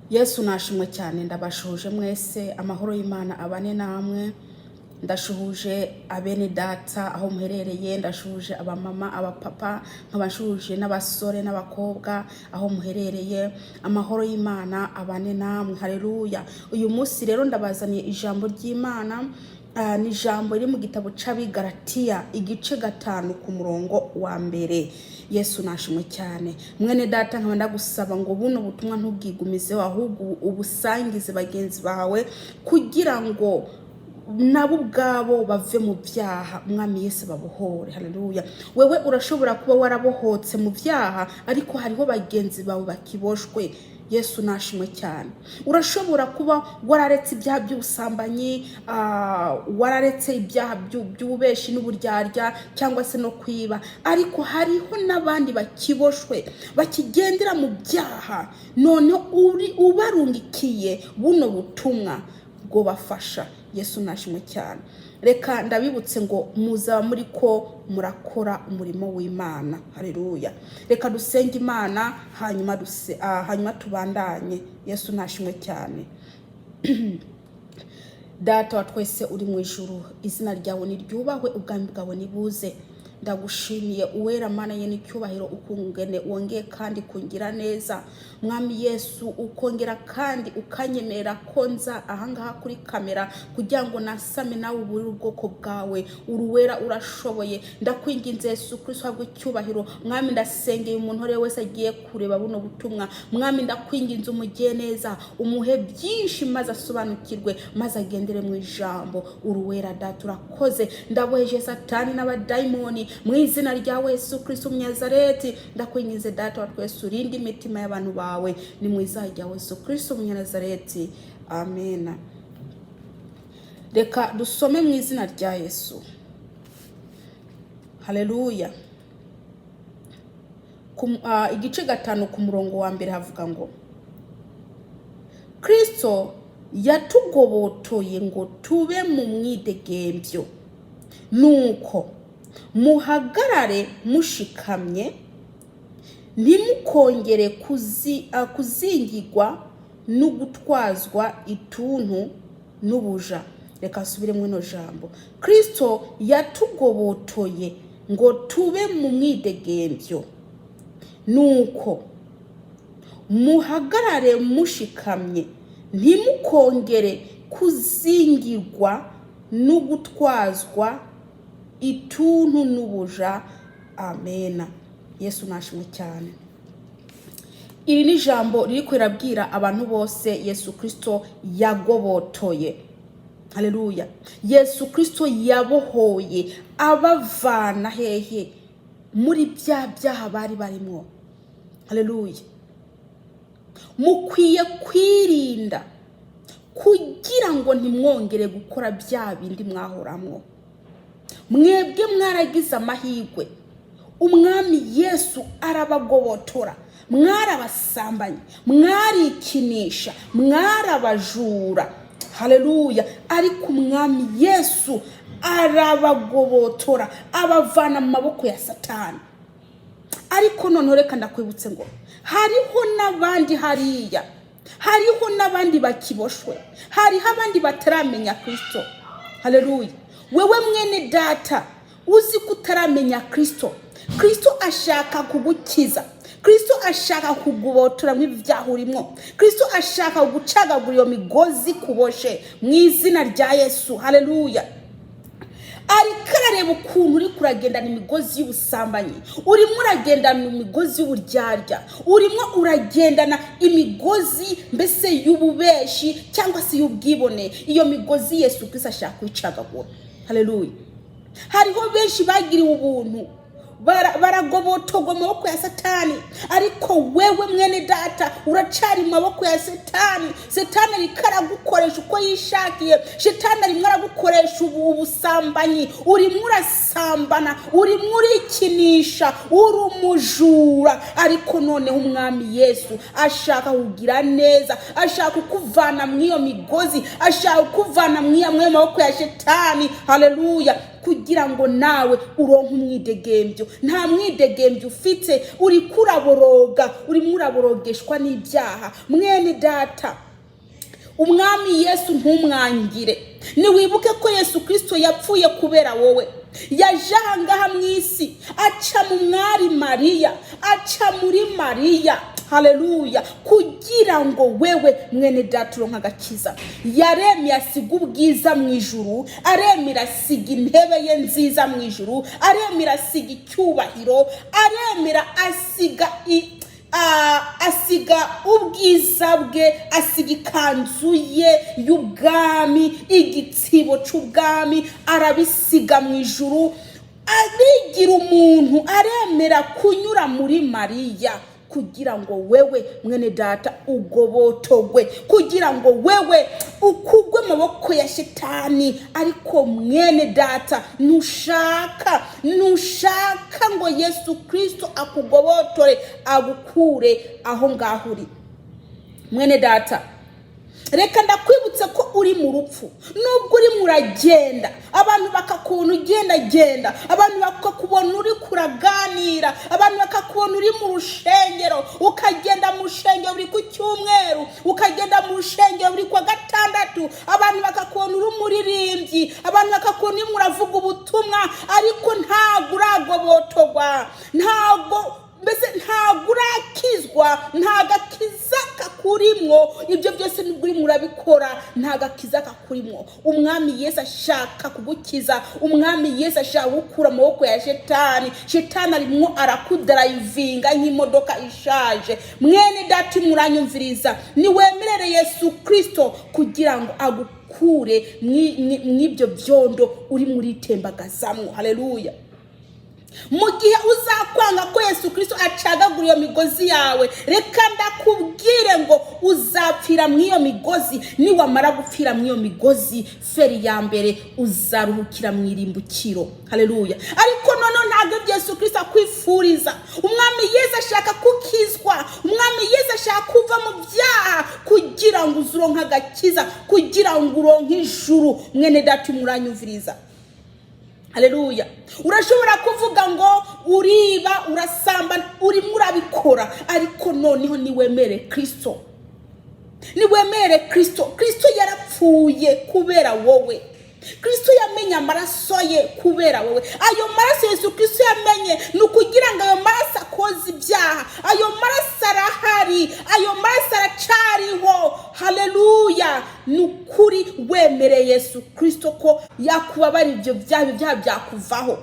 Yesu nashimwe cyane, ndabashuhuje mwese, amahoro y'Imana abane namwe. Ndashuhuje abene data aho muherereye, ndashuhuje abamama, abapapa, nkabashuhuje n'abasore n'abakobwa aho muherereye. Amahoro y'Imana abane namwe. Haleluya. Uyu munsi rero ndabazaniye ijambo ry'Imana. Ni ijambo riri mu gitabo c'Abigalatiya igice 5 ku murongo wa mbere. Yesu nashimwe cyane. Mwene data nkaba ndagusaba ngo buno butumwa ntubwigumizeho, ahubwo ubusangize bagenzi bawe kugira ngo nabo ubwabo bave mu byaha, umwami Yesu babohore. Haleluya. Wewe urashobora kuba warabohotse mu byaha, ariko hariho bagenzi bawe bakiboshwe. Yesu nashimwe cyane. Urashobora kuba wararetse ibyaha by'ubusambanyi, wararetse ibyaha by'ububeshi n'uburyarya cyangwa se no kwiba, ariko hariho n'abandi bakiboshwe bakigendera mu byaha, none ubarungikiye buno butumwa bwo bafasha. Yesu nashimwe cyane. Reka ndabibutse ngo muzaba muri ko murakora umurimo w'Imana. Haleluya. Reka dusenge Imana hanyuma tubandanye. Yesu nashimwe cyane. Data wa twese uri mu ijuru, izina ryawe niryubahwe, ubwami bwawe nibuze. Ndagushimiye uwera Mana ye n'icyubahiro ukungene wongeye kandi kungira neza. Mwami Yesu ukongera kandi ukanyemerera konza ahangaha kuri kamera kugira ngo nasame nawe uburi ubwoko bwawe. Uruwera urashoboye. Ndakwinginze Yesu Kristo habwe icyubahiro. Mwami ndasengeye umuntu wese agiye kureba buno butumwa. Mwami ndakwinginze umugiye neza, umuhe byinshi maze asobanukirwe, maze agendere mu ijambo. Uruwera Data urakoze. Ndaboheje Satani n'abadayimoni mu izina rya Yesu Kristo Umunazareti. Ndakwinginze Data wa twese urinde imitima y'abantu bawe, ni mu izina rya Yesu Kristo Umunazareti. Amen. Reka dusome mu izina rya Yesu. Haleluya. Igice 5 ku murongo wa mbere havuga ngo Kristo yatugobotoye ngo tube mu mwidegembyo, nuko muhagarare mushikamye, ntimukongere kuzingirwa no gutwazwa ituntu n'ubuja. Reka subire mu ino jambo. Kristo yatugobotoye ngo tube mu mwidegembyo, nuko muhagarare mushikamye, ntimukongere kuzingirwa no gutwazwa ituntu n'ubuja. Amen. Yesu nashimwe cyane. Iri ni jambo riri kwirabwira abantu bose Yesu Kristo yagobotoye. Haleluya. Yesu Kristo yabohoye abavana hehe muri byaha bari barimo. Haleluya. Mukwiye kwirinda kugira ngo ntimwongere gukora bya bindi mwahoramwo. Mwebwe mwaragize amahirwe, umwami Yesu arabagobotora. Mwarabasambanye, mwarikinisha, mwarabajura. Haleluya. Ariko umwami Yesu arabagobotora, abavana mu maboko ya Satani. Ariko none reka ndakwibutse ngo hariho n'abandi hariya, hariho n'abandi bakiboshwe, hariho abandi bataramenya Kristo. Haleluya. Wewe mwene data uzi kutaramenya Kristo, Kristo ashaka kugukiza, Kristo ashaka kugubotora mu byaha urimo, Kristo ashaka gucagagura iyo migozi kuboshe mu izina rya Yesu. Haleluya. Ariko arareba ukuntu uri kuragendana imigozi y'ubusambanyi, urimo uragendana imigozi y'uburyarya, urimo uragendana imigozi mbese y'ububeshi cyangwa se y'ubwibone. Iyo migozi Yesu Kristo ashaka kwicagagura. Haleluya. Hariho benshi bagiriwe ubuntu, baragobotogwa mu maboko ya Satani, ariko wewe mwene data uracari mu maboko ya Satani. Satani rikaragukoresha uko yishakiye. Satani arimo aragukoresha ubusambanyi, urimo urasambana, urimo urikinisha, urumujura. Ariko noneho umwami Yesu ashaka kugira neza, ashaka kukuvana mu iyo migozi, ashaka kukuvana mu maboko ya Satani. Haleluya. Kugira ngo nawe uronke umwidegembyo, nta mwidegembyo ufite, uri kuraboroga, uri muraborogeshwa n'ibyaha. Mwene data, umwami Yesu ntumwangire. Niwibuke ko Yesu Kristo yapfuye kubera wowe. Yaje ahangaha mu isi aca mu mwari Mariya, aca muri Mariya, haleluya, kugira ngo wewe mwene data uronke agakiza. Yaremye asiga ubwiza mu ijuru, aremye asiga intebe ye nziza mu ijuru, aremye asiga icyubahiro, aremye asiga ubwiza bwe, asiga ikanzu ye y'ubwami, igitsibo cy'ubwami arabisiga mu ijuru, arigira umuntu, aremera kunyura muri Mariya kugira ngo wewe mwene data ugobotogwe, kugira ngo wewe ukugwe maboko ya shetani. Ariko mwene data, nushaka ngo Yesu Kristo akugobotore, agukure aho ngaho uri. Mwene data, reka ndakwibutse ko uri mu rupfu. Nubwo uri muragenda, abantu bakakubona ugenda, abantu bakakubona uri kuraganira, abantu bakakubona uri mu rushengero, ukagenda mu rushengero uri ku cyumweru, ukagenda mu rushengero uri kwa gatandatu, abantu bakakubona uri umuririmbyi, abantu bakakubona uri muravuga ubutumwa, ariko ntago uragobotogwa, ntago urakizwa, nta gakiza kakurimwo. Ibyo byose nibwo uri murabikora, nta gakiza kakurimwo. Umwami Yesu ashaka kugukiza, umwami Yesu ashaka gukura amaboko ya shetani. Shetani arimo arakudrivinga nk'imodoka ishaje. Mwene data muranyumviriza, niwemerere Yesu Kristo kugira ngo agukure mw'ibyo byondo uri muri tembagazamwo. Haleluya. Mu gihe uzakwanga ko Yesu Kristo acagagura iyo migozi yawe, reka ndakubwire ngo uzapfira mw'iyo migozi. Niwamara gupfira mw'iyo migozi, feri ya mbere uzaruhukira mw'irimbukiro. Haleluya. Ariko none ntabwo Yesu Kristo akwifuriza. Umwami Yesu ashaka kukizwa, umwami Yesu ashaka kuva mu byaha kugira ngo uzuronke agakiza, kugira ngo uronke ijuru. Mwene data muranyumviriza, haleluya. Urashobora kuvuga ngo uriba, urasamba, uri murabikora, ariko noneho niwemere Kristo. Niwemere Kristo. Kristo yarapfuye kubera wowe. Kristo yamenye amaraso ye kubera wowe. Ayo maraso Yesu Kristo yamenye nukugira ngo ayo maraso akoze ibyaha. Ayo maraso arahari, ayo maraso aracariho. Haleluya. Nukuri wemere Yesu Kristo ko yakubabara ibyo byaha byakuvaho.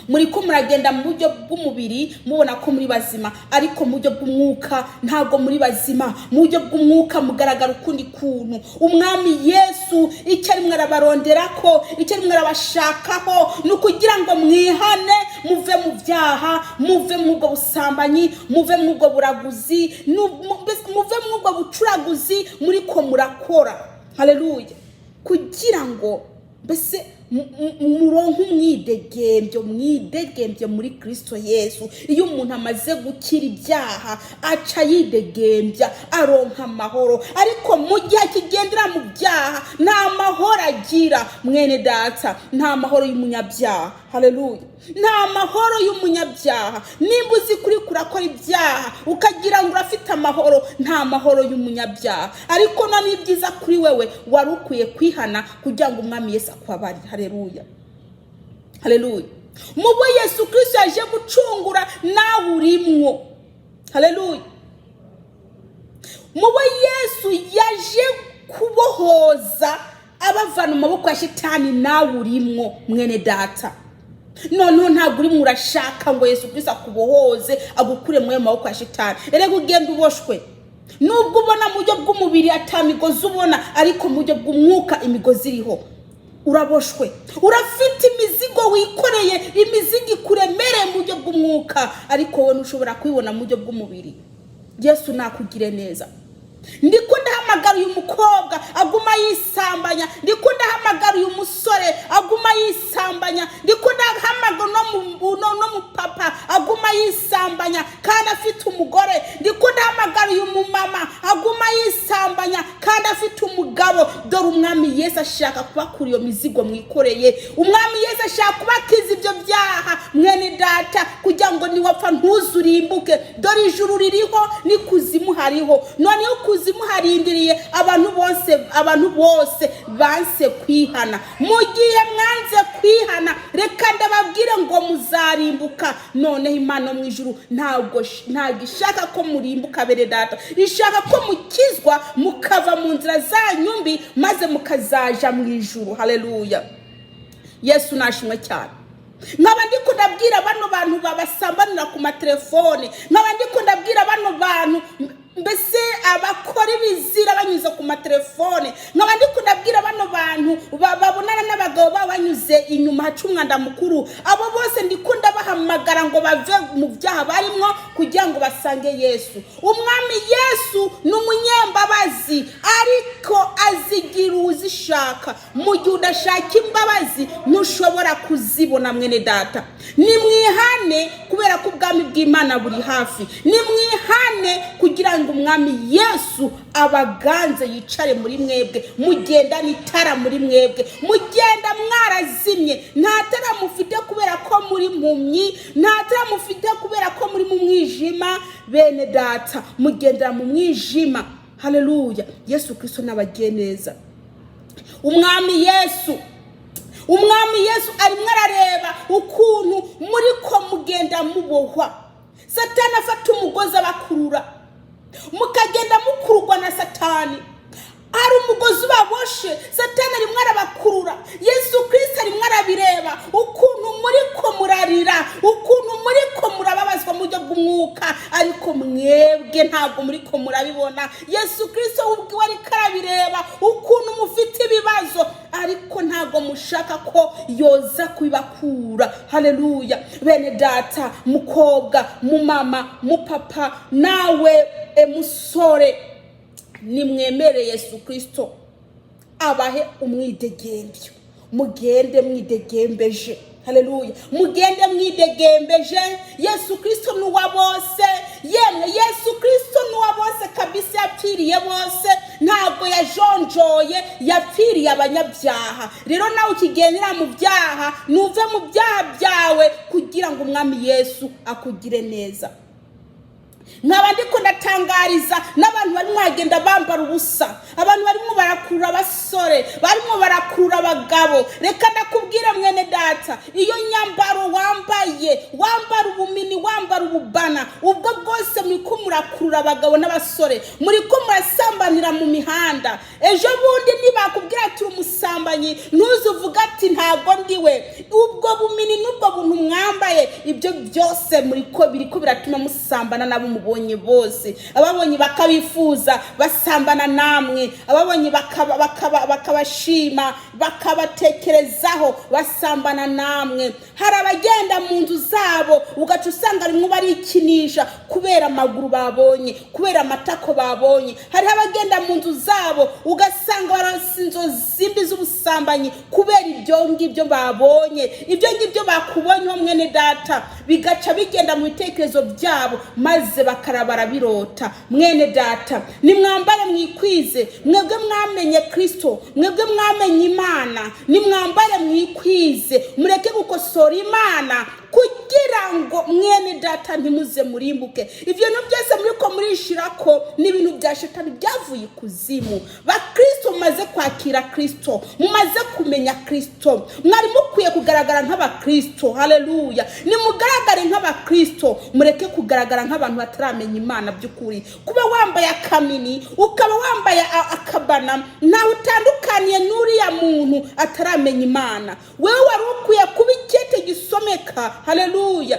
Muri ko muragenda mu buryo bw'umubiri mubona ko muri bazima, ariko mu buryo bw'umwuka ntago muri bazima. Mu buryo bw'umwuka mugaragara ukundi kuntu. Umwami Yesu icyo ari mwarabaronderako, icyo ari mwarabashakaho nukugira ngo mwihane, muve mu byaha, muve mu bwo busambanyi, muve mu bwo buraguzi, muve mu bwo bucuraguzi muri ko murakora. Haleluya. Kugira ngo mbese muronke umwidegembyo muri Kristo Yesu. Iyo umuntu amaze gukira ibyaha aca yidegembya, aronka amahoro. Ariko mu gihe kigendera mu byaha nta mahoro agira. Mwene data, nta mahoro y'umunyabyaha. Haleluya. Nta mahoro y'umunyabyaha. Nimba uzi kuri kurakora ibyaha ukagira ngo urafite amahoro, nta mahoro y'umunyabyaha. Ariko none ibyiza kuri wewe, wari ukwiye kwihana kugira ngo umwami Yesu akwabari. Haleluya. Haleluya. Mubo Yesu Kristo yaje gucungura, nawe urimwo. Haleluya. Mubo Yesu yaje kubohoza abavana mu maboko ya shetani, nawe urimwo mwene data. Noneho ntabwo uri murashaka ngo Yesu Kristo akubohoze, agukure mu maboko ya shetani. Erega ugenda uboshwe. Nubwo ubona mu buryo bw'umubiri atamigozi ubona, ariko mu buryo bw'umwuka imigozi iriho. Uraboshwe. Urafite imizigo wikoreye, imizigo ikuremereye mu buryo bw'umwuka, ariko wowe ntushobora kwibona mu buryo bw'umubiri. Yesu nakugire neza. Ndiko ndahamagara uyu mukobwa aguma yisambanya, ndiko ndahamagara uyu musore aguma yisambanya, ndiko ndahamagara no mu papa aguma yisambanya kandi afite umugore, ndiko ndahamagara uyu mumama aguma yisambanya kandi afite umugabo. dore umwami Yesu ashaka kubakura iyo mizigo mwikoreye. Umwami Yesu ashaka kubakiza ibyo byaha mwene data, kugira ngo niwapfa ntuzurimbuke. Dore ijuru ririho n'ikuzimu hariho, noneho kuzimu harindiriye abantu bose banse kwihana. Mu gihe mwanze kwihana, reka ndababwire ngo muzarimbuka. Noneho Imana mu ijuru ntabwo ishaka ko murimbuka bene data, ishaka ko mukizwa mukava mu nzira zanyu mbi maze mukazaja mu ijuru. Haleluya, Yesu nashimwe cyane. Nkaba ndiko ndabwira bano bantu babasambanira ku matelefone, nkaba ndiko ndabwira bano bantu mbese abakora ibizira banyuze ku matelefone, nkaba ndiko ndabwira bano bantu babonana n'abagabo babanyuze inyuma haca umwanda mukuru. Abo bose ndiko ndabahamagara ngo bave mu byaha barimo kugira ngo basange Yesu. Umwami Yesu ni umunyembabazi, ariko azigira uzishaka. Mu gihe udashaka imbabazi ntushobora kuzibona mwene data. Nimwihane kubera ko ubwami bw'Imana buri hafi. Nimwihane kugira ngo umwami Yesu abaganze yicare muri mwebwe. Mugenda n'itara muri mwebwe, mugenda mwarazimye. Nta tara mufite kubera ko muri mpumyi, nta tara mufite kubera ko muri mu mwijima bene data, mugendera mu mwijima. Haleluya, Yesu Kristo nabagiye neza. Umwami Yesu arimo arareba ukuntu muri ko mugenda mubohwa. Satani afata umugozi abakurura, mukagenda mukururwa na Satani. Hari umugozi baboshe, Satani arimo arabakurura. Yesu Kristo arimo arabireba ukuntu muri ko murarira, ukuntu muri ko murababazwa mu buryo bw'umwuka, ariko mwebwe ntabwo muri ko murabibona. Yesu Kristo ubwiwe ariko arabireba ukuntu mufite ibibazo, ariko ntabwo mushaka ko yoza kubibakura. Haleluya, bene data, mukobwa, mumama, mupapa, nawe musore, nimwemere Yesu Kristo abahe umwidegembyo. Mugende mwidegembeje. Haleluya, mugende mwidegembeje. Yesu Kristo ni uwa bose. Yemwe Yesu Kristo ni uwa bose kabisa, yapfiriye bose, ntabwo yajonjoye, yapfiriye abanyabyaha. Rero nawe ukigendera mu byaha, nuve mu byaha byawe kugira ngo umwami Yesu akugire neza. Nkaba ndiko ndatangariza n'abantu bari mwagenda bambara ubusa, abantu barimo barakurura abasore, barimo barakurura abagabo. Reka ndakubwira mwene data, iyo nyambaro wambara ubumini, wambara ububana, ubwo bwose muriko murakurura abagabo n'abasore, muriko murasambanira mu mihanda. Ejo bundi nibakubwira ati umusambanyi, ntuzuvuga ati ntago ndiwe. Ubwo bumini n'ubwo buntu mwambaye, ibyo byose biriko biratuma musambana nabo mubonye bose. Ababonye bakabifuza basambana namwe, ababonye bakabashima, bakabatekerezaho basambana namwe. Hari abagenda mu nzu zabo ugaca usanga rimwe barikinisha kubera amaguru babonye, kubera amatako babonye. Hari abagenda mu nzu zabo ugasanga barasinzo zimbi z'ubusambanyi kubera ibyo ngibyo babonye. Ibyo ngibyo bakubonye mwene data, bigaca bigenda mu bitekerezo byabo maze bakarabara birota. Mwene data, nimwambare mwikwize, mwebwe mwamenye Kristo, mwebwe mwamenye Imana, nimwambare mwikwize, mureke gukosora Imana kugira ngo mwene data ntimuze murimbuke. Ivyo no byose muriko murishirako n'ibintu bya Shetani byavuye kuzimu. Bakristo mumaze kwakira Kristo, mumaze kumenya Kristo, mwari mukwiye kugaragara nk'abakristo. Haleluya, nimugaragare nk'abakristo, mureke kugaragara nk'abantu bataramenya Imana by'ukuri. Kuba wambaye akamini, ukaba wambaye akabana, nta utandukaniye n'uriya muntu ataramenya Imana. Wewe wari ukwiye kuba icyete gisomeka. Haleluya,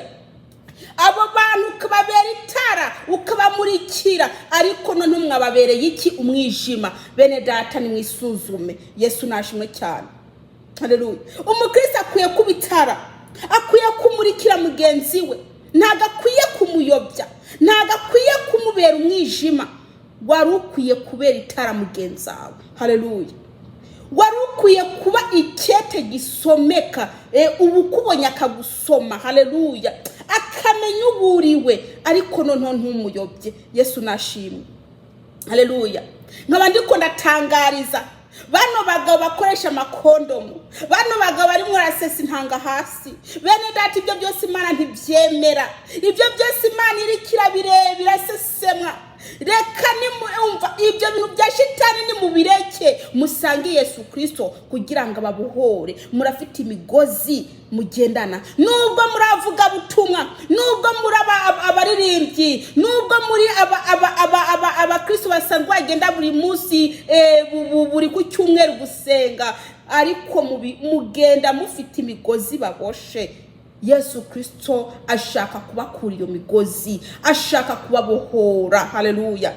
abo bantu ukababera itara, ukabamurikira, ariko none mwababereye iki? Umwijima. Bene data, nimwisuzume. Yesu nashimwe cyane. Haleluya, umukristo akwiye kuba itara, akwiye kumurikira mugenzi we, ntago akwiye kumuyobya, ntago akwiye kumubera umwijima. Wari ukwiye kubera itara mugenzi wawe. Haleluya, wari ukwiye kuba icyete gisomeka, ubu kubonye akagusoma. Haleluya, akamenya uburiwe, ariko none ntumuyobye. Yesu nashimwe. Haleluya, nkaba ndiko ndatangariza bano bagabo bakoresha amakondomu, bano bagabo barimo barasesa intanga hasi. Bene data, ibyo byose Imana ntibyemera, ibyo byose Imana irikira birebira sesemwa. Reka nimumva ibyo bintu bya shitani nimubireke, musange Yesu Kristo kugira ngo ababuhore. Murafite imigozi mugendana, nubwo muravuga butumwa, nubwo muri abaririmbyi, nubwo muri abakristo basanzwe bagenda buri munsi buri ku cyumweru gusenga, ariko mugenda mufite imigozi baboshe. Yesu Kristo ashaka kubakura iyo migozi, ashaka kubabohora. Haleluya.